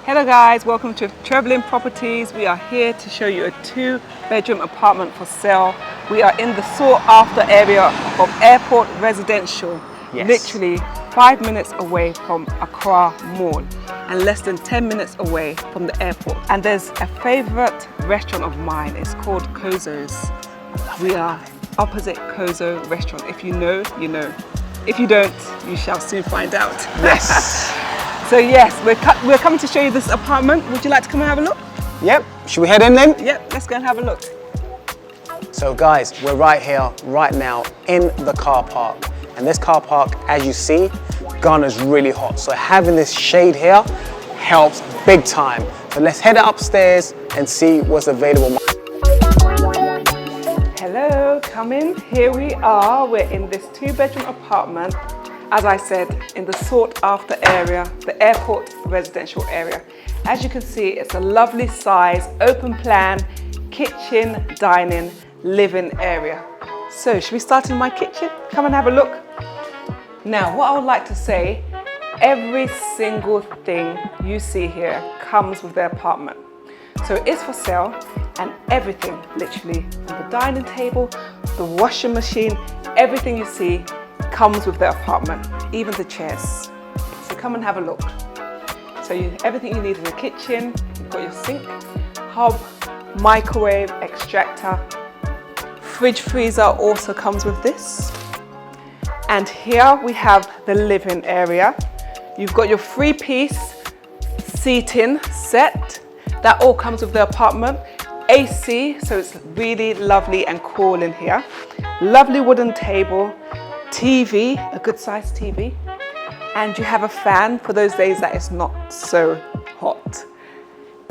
Hello guys, welcome to TrevlynGh Properties. We are here to show you a 2-bedroom apartment for sale. We are in the sought after area of Airport Residential, literally 5 minutes away from Accra Mall and less than 10 minutes away from the airport. And there's a favorite restaurant of mine, it's called Kozo's. We are opposite Kozo restaurant. If you know, you know. If you don't, you shall soon find out. Yes. So yes, we're coming to show you this apartment. Would you like to come and have a look? Yep. Should we head in then? Yep, let's go and have a look. So guys, we're right here, right now, in the car park. And this car park, as you see, Ghana's really hot. So having this shade here helps big time. So let's head upstairs and see what's available. Hello, come in. Here we are. We're in this 2-bedroom apartment. As I said, in the sought after area, the airport residential area. As you can see, it's a lovely size, open plan, kitchen, dining, living area. So should we start in my kitchen? Come and have a look. Now, what I would like to say, every single thing you see here comes with the apartment. So it is for sale, and everything, literally, from the dining table, the washing machine, everything you see comes with the apartment, even the chairs. So come and have a look. So everything you need in the kitchen, you've got your sink, hob, microwave, extractor, fridge freezer also comes with this. And here we have the living area. You've got your 3-piece seating set. That all comes with the apartment. AC, so it's really lovely and cool in here. Lovely wooden table. TV, a good sized TV, and you have a fan for those days that it's not so hot.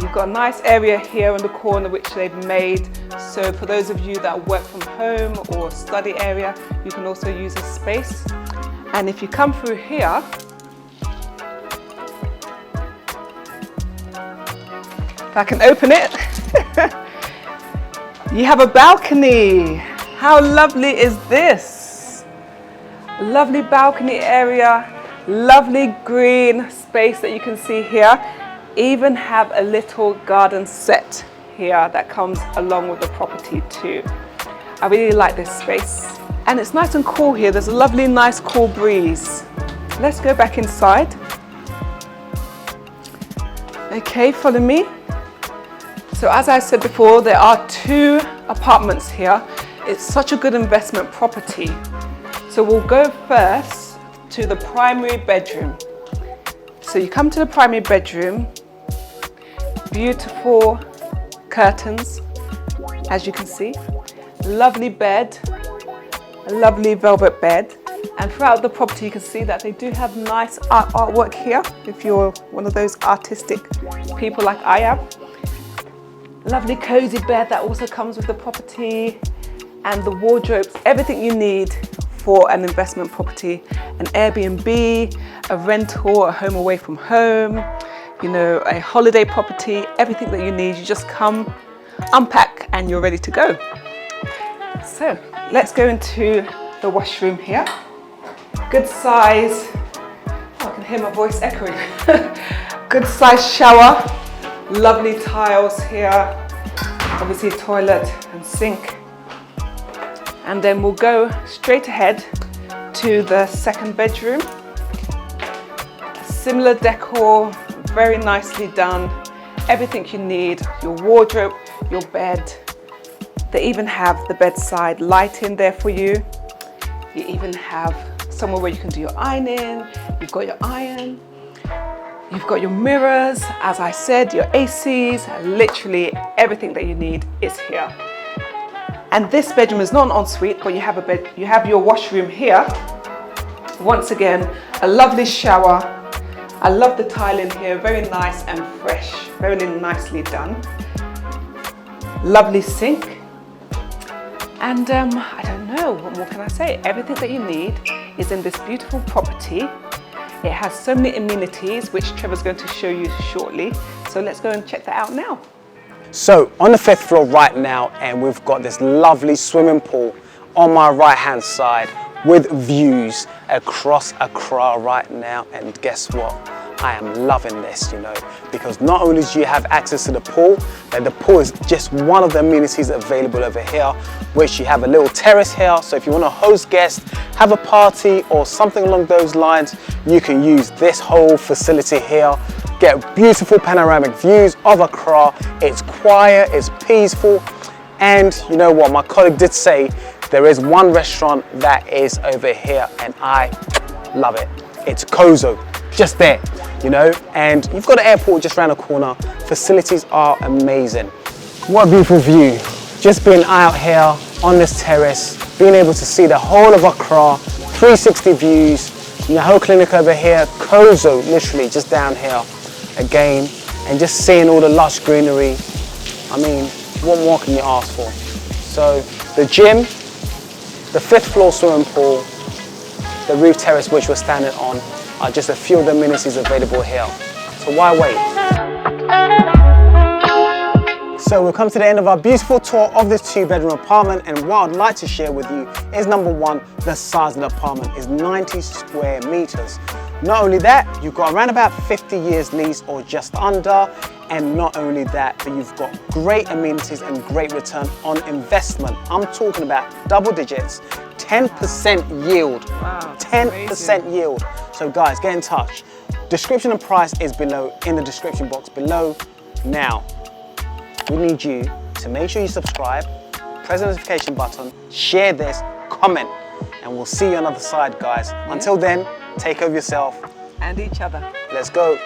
You've got a nice area here in the corner which they've made, so for those of you that work from home or study area, you can also use this space. And if you come through here, if I can open it, you have a balcony. How lovely is this? Lovely balcony area, lovely green space that you can see here. Even have a little garden set here that comes along with the property too. I really like this space. And it's nice and cool here. There's a lovely, nice, cool breeze. Let's go back inside. Okay, follow me. So as I said before, there are 2 apartments here. It's such a good investment property. So we'll go first to the primary bedroom. So you come to the primary bedroom, beautiful curtains, as you can see, lovely bed, a lovely velvet bed. And throughout the property you can see that they do have nice artwork here, if you're one of those artistic people like I am. Lovely cozy bed that also comes with the property, and the wardrobes, everything you need for an investment property, an Airbnb, a rental, a home away from home, you know, a holiday property, everything that you need. You just come, unpack, and you're ready to go. So let's go into the washroom here. Good size, oh, I can hear my voice echoing. Good size shower, lovely tiles here, obviously toilet and sink. And then we'll go straight ahead to the 2nd bedroom. Similar decor, very nicely done. Everything you need, your wardrobe, your bed. They even have the bedside lighting there for you. You even have somewhere where you can do your ironing. You've got your iron. You've got your mirrors, as I said, your ACs, literally everything that you need is here. And this bedroom is not an ensuite, but you have a bed. You have your washroom here. Once again, a lovely shower. I love the tiling here, very nice and fresh, very nicely done. Lovely sink. And I don't know, what more can I say? Everything that you need is in this beautiful property. It has so many amenities, which Trevor's going to show you shortly. So let's go and check that out now. So on the 5th floor right now, and we've got this lovely swimming pool on my right hand side with views across Accra right now. And guess what? I am loving this, you know, because not only do you have access to the pool, but the pool is just one of the amenities available over here, which you have a little terrace here. So if you want to host guests, have a party or something along those lines, you can use this whole facility here. Get beautiful panoramic views of Accra. It's quiet, it's peaceful. And you know what, my colleague did say there is one restaurant that is over here and I love it. It's Kozo, just there, you know, and you've got the airport just around the corner. Facilities are amazing. What a beautiful view. Just being out here on this terrace, being able to see the whole of Accra, 360 views, the whole clinic over here, Kozo, literally just down here again, and just seeing all the lush greenery. I mean, what more can you ask for? So the gym, the 5th floor swimming pool, the roof terrace which we're standing on are just a few of the amenities available here. So why wait? So we've come to the end of our beautiful tour of this 2-bedroom apartment, and what I'd like to share with you is number one, the size of the apartment is 90 square meters. Not only that, you've got around about 50 years lease or just under, and not only that, but you've got great amenities and great return on investment. I'm talking about double digits, 10% yield. Wow, 10% yield. So guys, get in touch. Description and price is below in the description box below. Now, we need you to make sure you subscribe, press the notification button, share this, comment, and we'll see you on the other side, guys. Until then, take care of yourself and each other. Let's go.